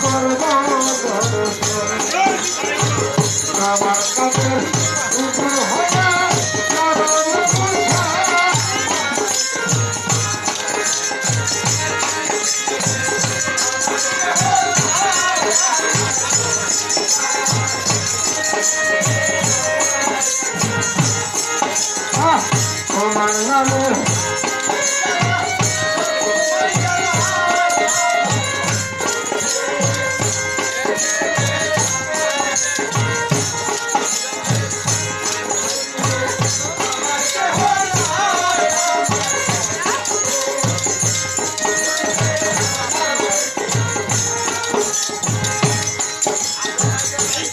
করব আমার কাছে উপর হইয়া চরণ বুঝা তোমার নামে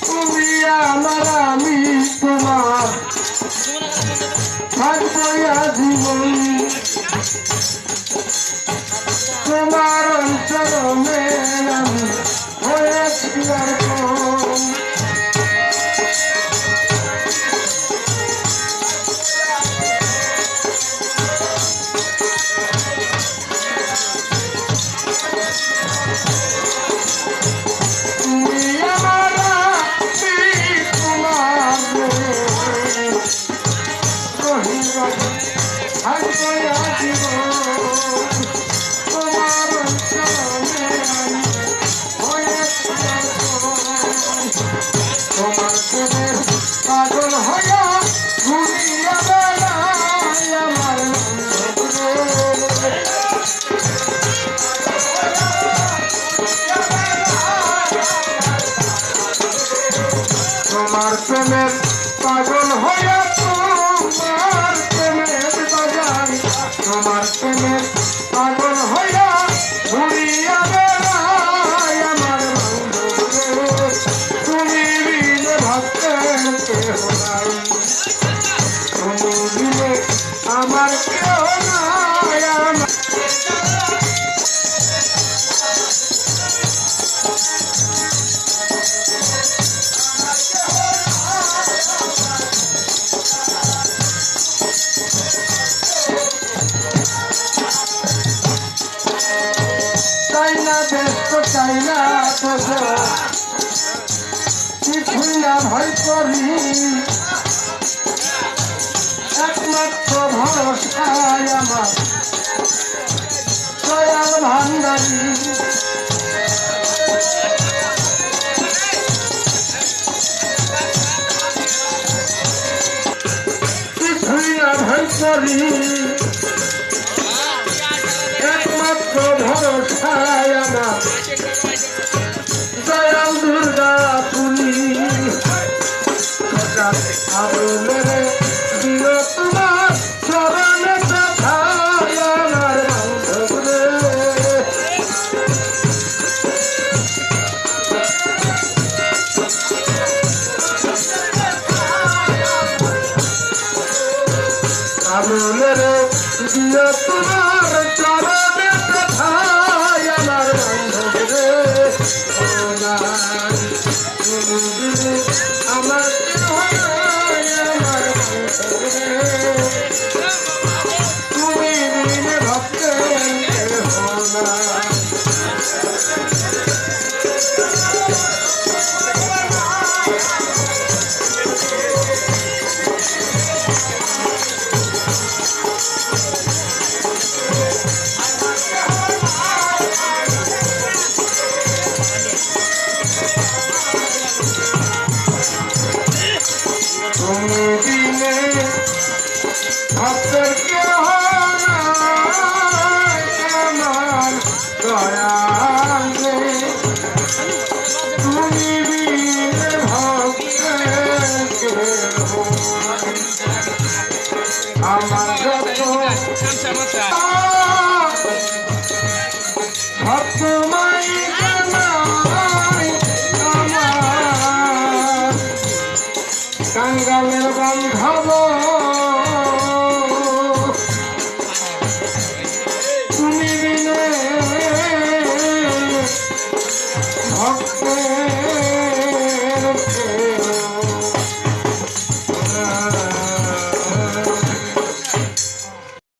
তুমি আমার আমি তোমার থাকবইয়া জীবন তোমার অন্তরমে আমি হয়েছি অর্পণ তুমি আমার আমি তোমার রহিব থাকবইয়া জীবন তোমার অন্তরমে আমি হয়েছি অর্পণ তোমার প্রেমের পাগল হইয়া ঘুরিয়া বেড়াই আমার তোমার প্রেমের পাগল হইয়া তোমার প্রেমের বাজান তোমার প্রেমের পাগল হইয়া ঘুরিয়া বেড়াই আমার তুমি বিনে ভক্তের কেহ নাই তুমি বিনে আমার কেহ নাই আমার চাই না ব্যস্ত চাই না দোষ কিছুই না ভয় করি একমাত্র ভরসায় আমার দয়াল ভান্ডারী কিছুই না ভয় করি একমাত্র ভরসায় আমার দয়াল দুর্গা তুমি আদলের দিও তোমার চরণে ব্যথায় আমার বান্ধব রে আদলের দিও তোমার চরণে ব্যথায় আমার বান্ধব রে আমার তুমি বিনে ভক্তের তুমি বিনে ভক্তের কেহ নাই আমার দয়াল রে তুমি বিনে ভক্তের কেহ আমার যত ভক্তমাই জানাই আমার কাঙ্গালের বান্ধব তুমি বিনে ভক্তের